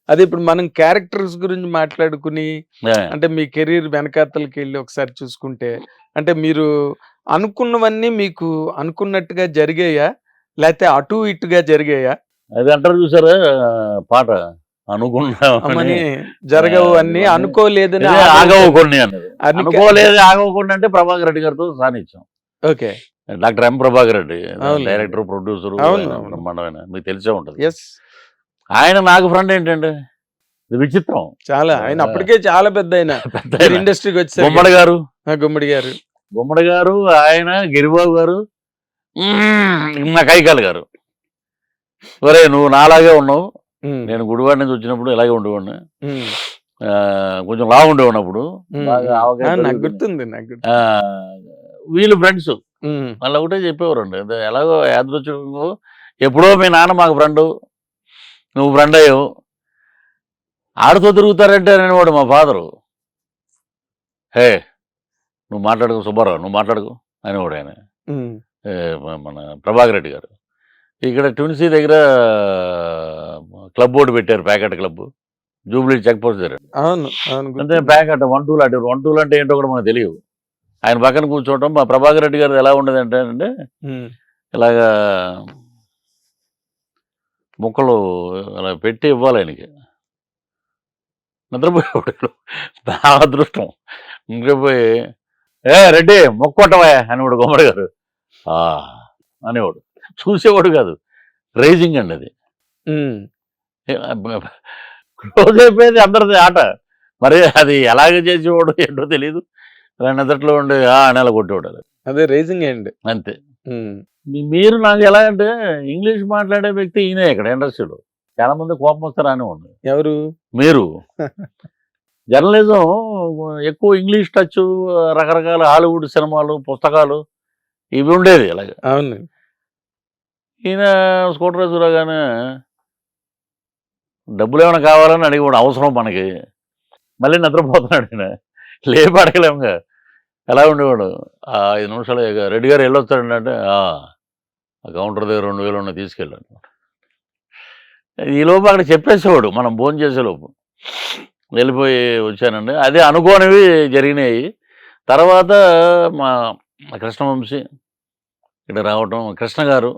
అది ఇప్పుడు మనం క్యారెక్టర్స్ గురించి మాట్లాడుకుని అంటే మీ కెరీర్ వెనకాతలకి వెళ్ళి ఒకసారి చూసుకుంటే అంటే మీరు అనుకున్నవన్నీ మీకు అనుకున్నట్టుగా జరిగాయా? లేతే అటు ఇటుగా జరిగాయా? అది అంటారు చూసారా పాట, అనుకున్నామని అమ్మని జరగవు అన్ని ఇవన్నీ అనుకోలేదని ఇదే ఆగవు కొన్ని అన్నది. అని అనుకోలేదు ఆగవకుండా అంటే ప్రభాకర్ రెడ్డి గారితో సానిచ్చాం. Okay. Doctor M Prabhakar Reddy అవును. డైరెక్టర్, ప్రొడ్యూసర్, అవును, అవును. బ్రహ్మాండమైన, మీకు తెలిసే ఉంటది. ఎస్. ఆయన నాకు ఫ్రెండ్ ఏంటంటే ఇది విచిత్రం. చాలా ఆయన అప్పటికే చాలా పెద్ద ఆయన పెద్ద ఆయన. ఇండస్ట్రీకి వచ్చారు. గుమ్మడి గారు, గుమ్మడి గారు, గుమ్మడి గారు, ఆయన గిరిబాబు గారు, నా కైకాల్ గారు. ఒరే నువ్వు నాలాగే ఉన్నావు, ఉమ్, నేను గుడివాడి నుంచి వచ్చినప్పుడు ఇలాగే ఉండేవాడిని, ఉమ్, కొంచెం లావు ఉండేవాడినప్పుడు ఉమ్, బాగా ఆవకాయ నాకు పెరుగుతుంది. గుర్తుంది నాకు గుర్తుంది. వీళ్ళు ఫ్రెండ్స్ ఉమ్, మళ్ళీ ఒకటే చెప్పేవారండి, అదే ఎలాగో యాదృచ్ఛికంగా ఎప్పుడో మీ నాన్న మాకు ఫ్రెండ్, నువ్వు ఫ్రెండ్ అయ్యావు, ఆడుతో తిరుగుతారంటే అనేవాడు మా ఫాదరు. హే నువ్వు మాట్లాడుకో సుబ్బారావు, నువ్వు మాట్లాడుకో అనేవాడు ఆయన. ఉమ్, మన ప్రభాకర్ రెడ్డి గారు ఇక్కడ ట్విన్సీ దగ్గర క్లబ్ బోర్డు పెట్టారు, packet club, Jubilee check post దగ్గర. అవును అవును అంటే గుర్తుంది. ప్యాకెట్ 1-2 లాంటి 1-2 అంటే ఏంటో కూడా మనకు తెలియదు. ఆయన పక్కన కూర్చోవటం, మా ప్రభాకర్ రెడ్డి గారు ఎలా ఉండేది అంటే ఉమ్, ఇలాగా ముక్కలు అలా పెట్టి ఇవ్వాలి ఆయనకి, నిద్రపోయేవాడు. నా అదృష్టం నిద్రపోయి రెడ్డి మొక్కొట్టవా అనేవాడు గుమ్మడి గారు. "ఆ" అనేవాడు, చూసేవాడు కాదు, రైజింగ్ అండి అది. ఉమ్, క్లోజ్ అయిపోయేది అందరిది ఆట. మరి అది ఎలాగ చేసేవాడు ఏంటో తెలియదు, నిద్రలో ఉండి అనేలా కొట్టేవాడు అది. అదే రైజింగ్ అండ్ అంతే. మీరు నాకు ఎలా అంటే ఇంగ్లీష్ మాట్లాడే వ్యక్తి ఈయనే ఇక్కడ ఇండస్ట్రీలో, చాలా మంది కోపం వస్తారు అనేవాడు. ఎవరు? మీరు జర్నలిజం ఎక్కువ ఇంగ్లీష్ టచ్, రకరకాల హాలీవుడ్ సినిమాలు, పుస్తకాలు ఇవి ఉండేది అలాగే. అవును. ఈయన స్కూటర్ రాగానే డబ్బులు ఏమైనా కావాలని అడిగేవాడు, అవసరం మనకి. మళ్ళీ నిద్రపోతున్నాడు ఆయన, లేపి అడగలేముగా. ఎలా ఉండేవాడు, 5 నిమిషాలు రెడ్డి గారు వెళ్ళొస్తాడండి అంటే ఆ కౌంటర్ దగ్గర 2000 ఉన్నాయి తీసుకెళ్ళాను. ఈ లోపు అక్కడ చెప్పేసేవాడు మనం భోజనం చేసేలోపు. వెళ్ళిపోయి వచ్చానండి. అదే అనుకోనివి జరిగినాయి. తర్వాత మా కృష్ణవంశీ ఇక్కడ రావటం, కృష్ణ గారు,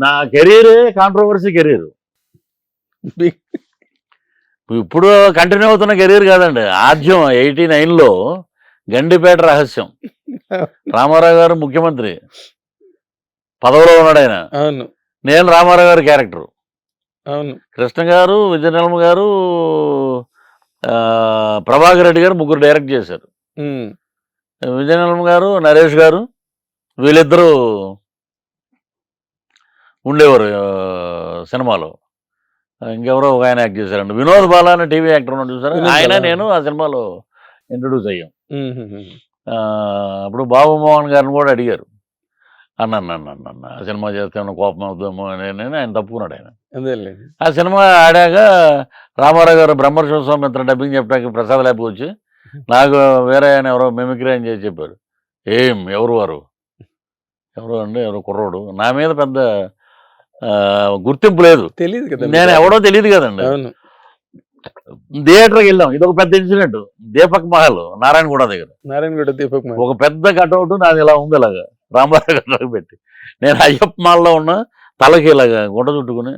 నా కెరీరే కాంట్రవర్సీ కెరీర్. ఇప్పుడు కంటిన్యూ అవుతున్న కెరీర్ కాదండి. ఆద్యం 89లో గండిపేట రహస్యం, రామారావు గారు ముఖ్యమంత్రి పదవిలో ఉన్నాడు ఆయన, అవును నేను రామారావు గారి క్యారెక్టర్, అవును. కృష్ణ గారు, విజయనిర్మల గారు, ప్రభాకర్ రెడ్డి గారు ముగ్గురు డైరెక్ట్ చేశారు. ఉమ్, విజయనిర్మల గారు, నరేష్ గారు వీళ్ళిద్దరూ ఉండేవారు సినిమాలో. ఇంకెవరో ఒక ఆయన యాక్ట్ చేశారండి, వినోద్ బాలా అనే టీవీ యాక్టర్ ఉన్నాడు చూసారా, వినోద్ ఆయన బాలా. నేను ఆ సినిమాలో ఇంట్రొడ్యూస్ అయ్యాం. ఉమ్, ఉమ్, ఉమ్. అప్పుడు బాబు మోహన్ గారిని కూడా అడిగారు, అన్న ఆ సినిమా చేస్తే ఏమన్నా కోపం అవుతామో అని. ఆయన తప్పుకున్నాడు ఆయన. అదేలే. ఆ సినిమా ఆడాక రామారావు గారు బ్రహ్మర్షి స్వామిత్ర డబ్బింగ్ చెప్పడానికి ప్రసాద్ ల్యాబ్కి వచ్చి నాకు వేరే ఆయన ఎవరో మిమిక్రీ అని చేసి చెప్పారు. ఎవరు వారు, ఎవరు అంటే ఎవరో కుర్రోడు, నా మీద పెద్ద గుర్తింపు లేదు, తెలియదు కదా, నేను ఎవడో తెలియదు కదండి. అవును. థియేటర్కి వెళ్ళాం, ఇది ఒక పెద్ద ఇన్సిడెంట్. దీపక్ మహల్ నారాయణగూడ దగ్గర నారాయణగూడ దీపక్ మహల్. ఒక పెద్ద కటౌట్ నాది ఇలా ఉంది, ఇలాగా రామారావు గారు పెట్టి, నేను అయ్యప్ప మాల్లో ఉన్న తలకి ఇలాగా గుంట చుట్టుకుని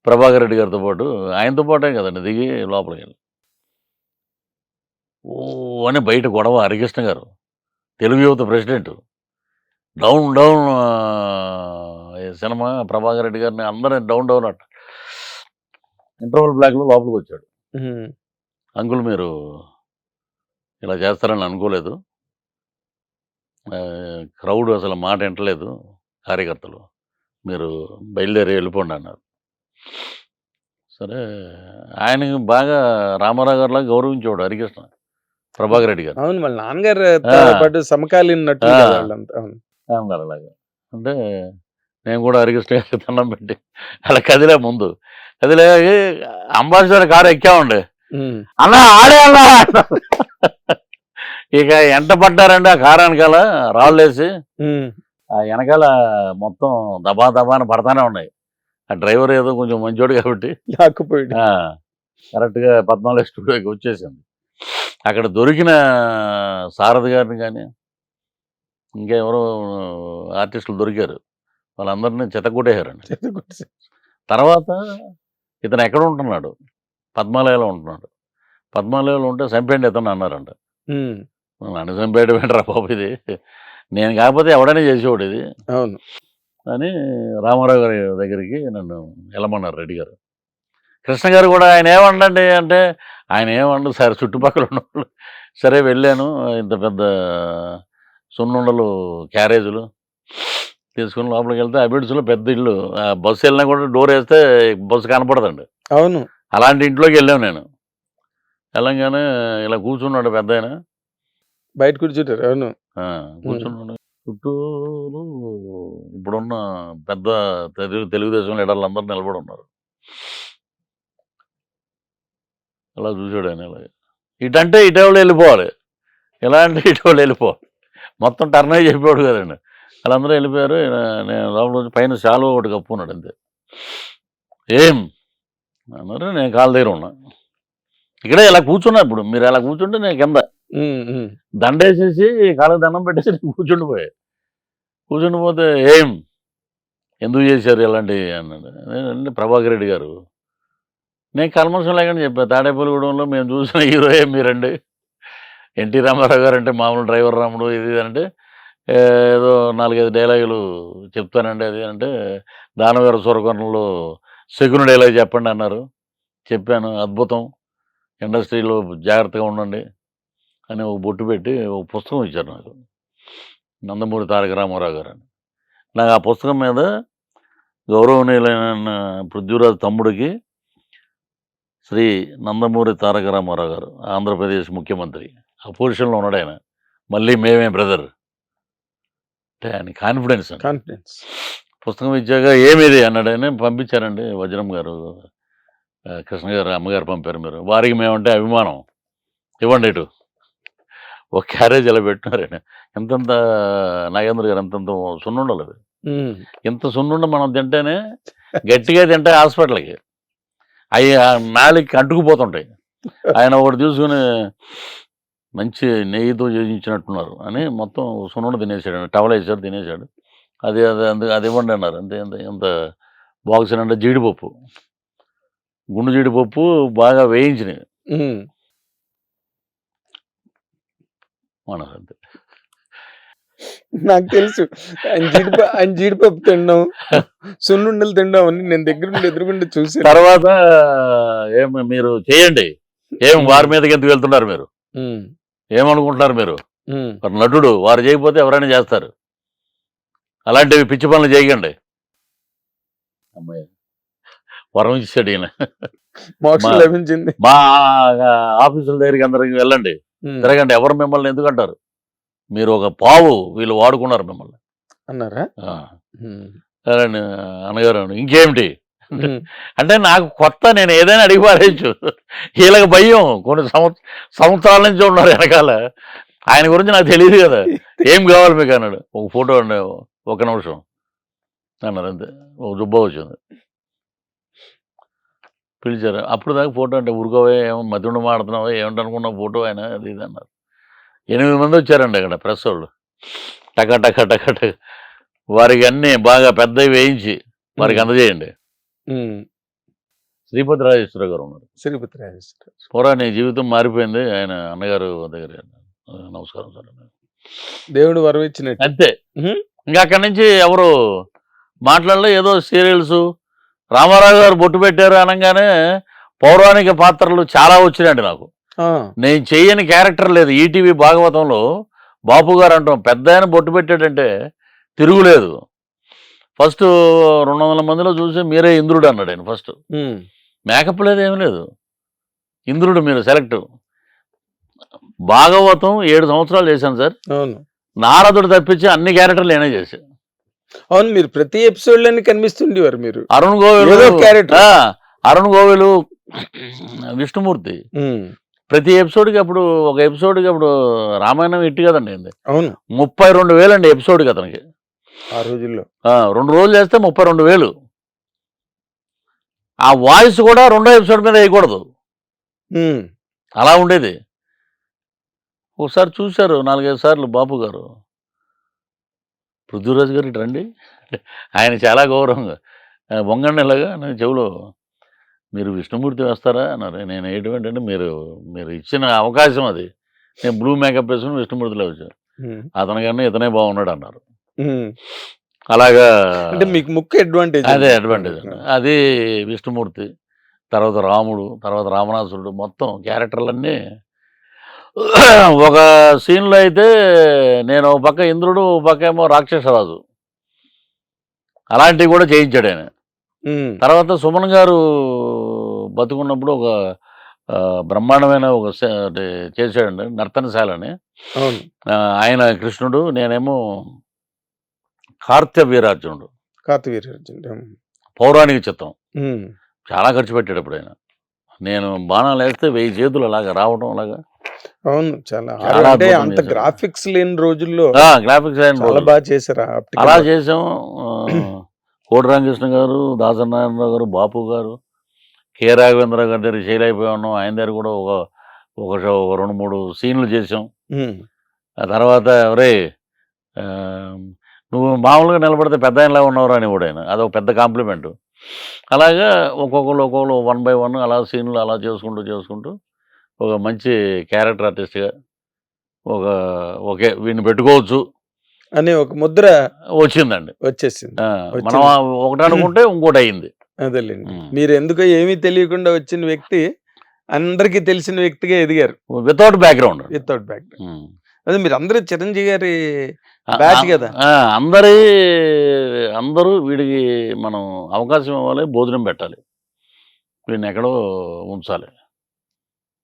ప్రభాకర్ రెడ్డి గారితో పాటు, ఆయనతో పాటే కదండి దిగి లోపలికి వెళ్ళి ఓ అని బయట గొడవ. హరికృష్ణ గారు తెలుగు యువత president, down down cinema, Prabhakar Reddy గారిని అందరూ డౌన్ డౌన్ అట్ట. ఇంటర్వల్ బ్లాక్లో లోపలికి వచ్చాడు. ఉమ్, అంకుల్ మీరు ఇలా చేస్తారని అనుకోలేదు, క్రౌడ్ అసలు మాట వింటలేదు, కార్యకర్తలు, మీరు బయలుదేరి వెళ్ళిపోండి అన్నారు. సరే, ఆయనకి బాగా రామారావు గారిలా గౌరవించేవాడు హరికృష్ణ, ప్రభాకర్ రెడ్డి గారు. అవును. వాళ్ళ నాన్నగారు పాటు సమకాలీన నటులు కదా వాళ్ళంతా. అవును. అన్నారు అలాగా. అంటే నేను కూడా హరికృష్ణ గారికి దండం పెట్టి అలా కదిలే, ముందు కదిలే అంబాసిడర్ కారు ఎక్కామండి. ఉమ్, అన్న ఆడే అన్నా ఇక ఎంట పడ్డారండి ఆ కారు వెనకాల రాళ్ళేసి, ఉమ్, ఆ వెనకాల మొత్తం దబా దబా అని పడతానే ఉన్నాయి. ఆ డ్రైవర్ ఏదో కొంచెం మంచోడు కాబట్టి లాక్కుపోయాడు. కరెక్ట్గా 14 స్టూడియోకి వచ్చేసింది. అక్కడ దొరికిన సారథి గారిని కానీ ఇంకా ఎవరో ఆర్టిస్టులు దొరికారు, వాళ్ళందరినీ చెత్తకొట్టేశారండి. తర్వాత ఇతను ఎక్కడ ఉంటున్నాడు, పద్మాలయలో ఉంటున్నాడు. పద్మాలయలో ఉంటే చంపేయండి ఇతను అన్నారంట. నన్ను చంపేయడం ఏంట్రా బాబు ఇది, నేను కాకపోతే ఎవడైనా చేసేవాడు ఇది అవును అని రామారావు గారి దగ్గరికి నన్ను వెళ్ళమన్నారు రెడ్డి గారు. కృష్ణ గారు కూడా ఆయన ఏమండండి అంటే, ఆయన ఏమండు సార్ చుట్టుపక్కల ఉన్నవాళ్ళు. సరే వెళ్ళాను, ఇంత పెద్ద సున్నుండలు క్యారేజీలు తీసుకుని లోపలికి వెళ్తే అబిడ్స్లో పెద్ద ఇల్లు, బస్సు వెళ్ళినా కూడా డోర్ వేస్తే బస్సు కనపడదండి. అవును అలాంటి ఇంట్లోకి వెళ్ళాను నేను. వెళ్ళంగానే ఇలా కూర్చున్నాడు పెద్ద ఆయన, బయట కూర్చుంటారు. అవును కూర్చున్నాడు. చుట్టూరు ఇప్పుడున్న పెద్ద తెలుగుదేశం లీడర్లు అందరూ నిలబడి ఉన్నారు. అలా చూసాడు ఆయన. ఇలాగ ఇటంటే ఇటీవల వెళ్ళిపోవాలి, ఇలా అంటే ఇటీవల వెళ్ళిపోవాలి, మొత్తం టర్న్ అయ్యి చెప్పేవాడు కదండి. వాళ్ళందరూ వెళ్ళిపోయారు. నేను లోపల పైన శాలువా ఒకటి కప్పుకున్నాడు అంతే. ఏం అన్నారు, నేను కాళ్ళ దగ్గర ఉన్నా, ఇక్కడే ఇలా కూర్చున్నా. ఇప్పుడు మీరు అలా కూర్చుంటే నేను కింద దండేసేసి కాళ్ళకి దండం పెట్టేసి నేను కూర్చుండిపోయా. కూర్చుండిపోతే ఏం ఎందుకు చేశారు ఇలాంటివి అన్నాడు. నేను ప్రభాకర్ రెడ్డి గారు, నేను కల్మషం లేకుండా చెప్పాను, తాడేపల్లిగూడెంలో మేము చూసిన హీరోయే మీరండి. ఎన్టీ రామారావు గారు అంటే మామూలు డ్రైవర్ రాముడు ఇది అంటే ఏదో 4-5 డైలాగులు చెప్తానండి అది అంటే, దానవీర సూరకర్ణంలో శకుని డైలాగ్ చెప్పండి అన్నారు. చెప్పాను, అద్భుతం, ఇండస్ట్రీలో జాగ్రత్తగా ఉండండి అని ఒక బొట్టు పెట్టి ఒక పుస్తకం ఇచ్చారు నాకు, నందమూరి తారక రామారావు గారు అని. నాకు ఆ పుస్తకం మీద గౌరవనీయులైన పృథ్వీరాజ్ తమ్ముడికి శ్రీ నందమూరి తారక రామారావు గారు, ఆంధ్రప్రదేశ్ ముఖ్యమంత్రి, ఆ పొజిషన్లో ఉన్నాడు ఆయన, మళ్ళీ మేమే బ్రదర్ అంటే ఆయన కాన్ఫిడెన్స్. పుస్తకం ఇచ్చాక ఏమిది అన్నాడు ఆయన. పంపించారండి వజ్రం గారు, కృష్ణ గారు అమ్మగారు పంపారు, మీరు వారికి మేమంటే అభిమానం, ఇవ్వండి ఇటు. ఒక క్యారేజ్ ఇలా పెట్టినారు ఆయన. ఎంతంత నాగేంద్ర గారు ఎంతంత సున్నుండలు, అది ఇంత సున్నుండ మనం తింటేనే గట్టిగా తింటే హాస్పిటల్కి అవి నాలుగుకి అంటుకుపోతుంటాయి. ఆయన ఒకటి తీసుకుని మంచి నెయ్యితో చేయించినట్టున్నారు అని మొత్తం సున్నుండ తినేసాడు, టవల్ వేసాడు, తినేసాడు. అది అది ఇవ్వండి అన్నారు. అంతే ఎంత బాక్స్ అంటే జీడిపప్పు, గుండు జీడిపప్పు బాగా వేయించినవి మన. అంతే నాకు తెలుసు ఆయన జీడిపప్పు తినడం, సున్నుండలు తినడం అని నేను దగ్గర నుండి ఎదురుగుండి చూసి. తర్వాత ఏమి మీరు చేయండి, ఏం వారి మీదకి ఎందుకు వెళ్తున్నారు మీరు, ఏమనుకుంటున్నారు మీరు, నటుడు వారు చేయకపోతే ఎవరైనా చేస్తారు, అలాంటివి పిచ్చి పనులు చేయకండి. అమ్మాయి వరం ఇచ్చాడు ఈయన, మోక్షం లభించింది. మా ఆఫీసుల దగ్గరికి అందరికి వెళ్ళండి, తిరగండి, ఎవరు మిమ్మల్ని ఎందుకంటారు, మీరు ఒక పావు, వీళ్ళు వాడుకున్నారు మిమ్మల్ని అన్నారా. అన్నగారు ఇంకేమిటి అంటే నాకు కొత్త, నేను ఏదైనా అడిగి పారేయచ్చు, వీళ్ళకి భయం, కొన్ని సంవత్సరాల నుంచి ఉన్నారు వెనకాల, ఆయన గురించి నాకు తెలియదు కదా, ఏం కావాలి మీకు అన్నాడు. ఒక ఫోటో అండి, ఒక నిమిషం అన్నారు, అంతే. ఒక జుబ్బా వచ్చింది, పిలిచారు. అప్పుడు దాకా ఫోటో అంటే ఊరుకోవే, ఏమో మధ్య మాడుతున్నావా ఏమిటనుకున్న ఫోటో ఆయన అది ఇది అన్నారు. 8 మంది వచ్చారండి అక్కడ ప్రెస్ వాళ్ళు, టక టక టక టక, వారికి అన్నీ బాగా పెద్దవి వేయించి వారికి అందజేయండి. శ్రీపతి రాజేశ్వర గారు ఉన్నారు. శ్రీపతి రాజేశ్వర, పోరా నీ జీవితం మారిపోయింది, ఆయన అన్నగారు దగ్గర నమస్కారం సార్, దేవుడు వరం ఇచ్చినట్టు అంతే. ఇంకా అక్కడి నుంచి ఎవరు మాట్లాడలే. ఏదో సీరియల్స్ రామారావు గారు బొట్టు పెట్టారు అనగానే పౌరాణిక పాత్రలు చాలా వచ్చినాయండి నాకు. నేను చెయ్యని క్యారెక్టర్ లేదు. ఈటీవీ భాగవతంలో బాపు గారు అంటాం, పెద్ద ఆయన బొట్టు పెట్టాడంటే తిరుగులేదు. ఫస్ట్ 200 మందిలో చూసి మీరే ఇంద్రుడు అన్నాడు ఆయన. ఫస్ట్ మేకప్ లేదు, ఏమి లేదు, ఇంద్రుడు మీరు సెలెక్ట్. భాగవతం 7 సంవత్సరాలు చేశాను సార్. అవును, నారదుడు తప్పించి అన్ని క్యారెక్టర్లు నేనే చేశాను. అవును, మీరు ప్రతి ఎపిసోడ్ లోని కనిపిస్తుండేవారు. మీరు అరుణ్ గోవిలు, విష్ణుమూర్తి ప్రతి ఎపిసోడ్కి. అప్పుడు ఒక ఎపిసోడ్కి అప్పుడు రామాయణం ఇట్టు కదండి. అవును, 32,000 అండి ఎపిసోడ్కి అతనికి. ఆ రోజుల్లో 2 రోజులు చేస్తే 32,000. ఆ వాయిస్ కూడా రెండో ఎపిసోడ్ మీద వేయకూడదు, అలా ఉండేది. ఒకసారి చూశారు 4-5 సార్లు బాపు గారు, పృథ్వీరాజ్ గారు ఇటు రండి, ఆయన చాలా గౌరవంగా వంగండి ఇలాగా నేను చెవులో, మీరు విష్ణుమూర్తి వేస్తారా అన్నారు. నేను ఏంటంటే మీరు ఇచ్చిన అవకాశం అది, నేను బ్లూ మేకప్ వేసుకుని విష్ణుమూర్తిలో వచ్చాను, అతనికన్నా ఇతనే బాగున్నాడు అన్నారు. అలాగా అంటే మీకు ముఖ్య అడ్వాంటేజ్ అదే అడ్వాంటేజ్ అండి. అది విష్ణుమూర్తి, తర్వాత రాముడు, తర్వాత రావణాసురుడు, మొత్తం క్యారెక్టర్లన్నీ. ఒక సీన్లో అయితే నేను ఒక పక్క ఇంద్రుడు, ఒక పక్క ఏమో రాక్షసరాజు, అలాంటివి కూడా చేయించాడు ఆయన. తర్వాత సుమన్ గారు బతుకున్నప్పుడు ఒక బ్రహ్మాండమైన ఒక చేశాడండి నర్తనశాలని. ఆయన కృష్ణుడు, నేనేమో కార్తవీర్యార్జునుడు. పౌరాణిక చిత్రం చాలా ఖర్చు పెట్టాడు అప్పుడు ఆయన. నేను బాణాలు వేస్తే 1000 చేతులు అలాగా రావడం అలాగా. అవును, చాలా అంత గ్రాఫిక్స్ లేని రోజుల్లో గ్రాఫిక్స్ చాలా బాగా చేశారు. అలా చేసాం. కోటి రామకృష్ణ గారు, దాసనారాయణరావు గారు, బాపు గారు, కె రాఘవేంద్ర గారి దగ్గర చేయలేకపోయి ఉన్నాం. ఆయన దగ్గర కూడా ఒక 2-3 సీన్లు చేసాం. ఆ తర్వాత ఎవరే నువ్వు మామూలుగా నిలబడితే పెద్ద ఆయనలా ఉన్నవరా అని కూడా ఆయన, అదొక పెద్ద కాంప్లిమెంట్. అలాగా ఒక్కొక్కరు 1 by 1 అలా సీన్లు అలా చేసుకుంటూ ఒక మంచి క్యారెక్టర్ ఆర్టిస్ట్గా ఓకే వీడిని పెట్టుకోవచ్చు అని ఒక ముద్ర వచ్చేసింది. మనం ఒకటి అనుకుంటే ఇంకోటి అయింది. అదేలేండి, మీరు ఎందుకో ఏమీ తెలియకుండా వచ్చిన వ్యక్తి అందరికి తెలిసిన వ్యక్తిగా ఎదిగారు, వితౌట్ బ్యాక్గ్రౌండ్. అదే మీరు అందరూ చిరంజీవి గారి బ్యాచ్ కదా. అందరూ వీడికి మనం అవకాశం ఇవ్వాలి, భోజనం పెట్టాలి, వీడిని ఎక్కడో ఉంచాలి.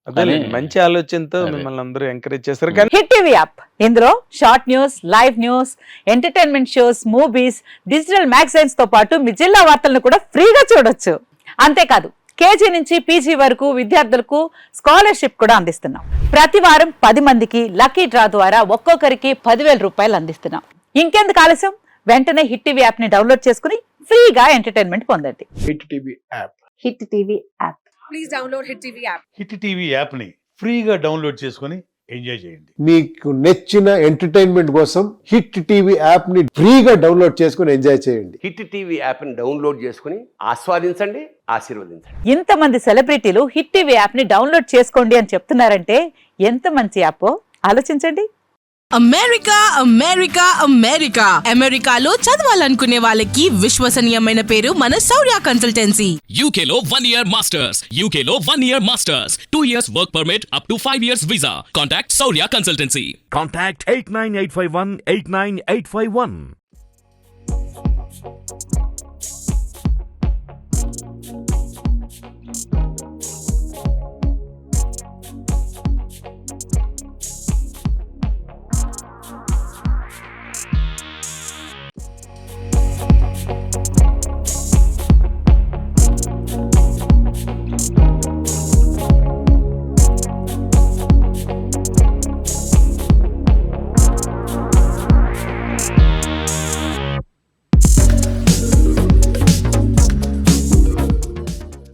అదే మంచి ఆలోచనతో మిమ్మల్ని అందరూ ఎంకరేజ్ చేస్తారు. కానీ హిట్ టీవీ యాప్, ఇందులో short news, live news, entertainment shows, movies, digital magazines తో పాటు మీ జిల్లా వార్తలను కూడా ఫ్రీగా చూడొచ్చు. అంతేకాదు కేజీ నుంచి పీజీ వరకు విద్యార్థులకు స్కాలర్షిప్ కూడా అందిస్తున్నాం. ప్రతి వారం 10 మందికి లక్కీ డ్రా ద్వారా ఒక్కొక్కరికి 10,000 రూపాయలు అందిస్తున్నాం. ఇంకెందుకు ఆలస్యం, వెంటనే హిట్ టీవీ యాప్ ని డౌన్లోడ్ చేసుకుని ఫ్రీగా ఎంటర్టైన్మెంట్ పొందండి. Hit TV app. Hit TV app. Please download hit TV app. Hit TV app ని ఫ్రీగా డౌన్లోడ్ చేసుకొని ఎంజాయ్ చేయండి. మీకు నచ్చిన ఎంటర్టైన్మెంట్ కోసం హిట్ టీవీ యాప్ ని ఫ్రీగా డౌన్లోడ్ చేసుకొని ఎంజాయ్ చేయండి. హిట్ టీవీ యాప్ ని డౌన్లోడ్ చేసుకుని ఆస్వాదించండి, ఆశీర్వదించండి. ఇంతమంది సెలబ్రిటీలు హిట్ టీవీ యాప్ ని డౌన్లోడ్ చేసుకోండి అని చెప్తున్నారంటే ఎంత మంచి యాప్ ఆలోచించండి. అమెరికా అమెరికా అమెరికా అమెరికాలో చదవాలనుకునే వాళ్ళకి విశ్వసనీయమైన పేరు మన శౌర్య కన్సల్టెన్సీ. UK లో 1 year masters, UK లో 1 year masters, 2 years work permit up to 5 years visa. Contact Saurya Consultancy. Contact 89851 89851.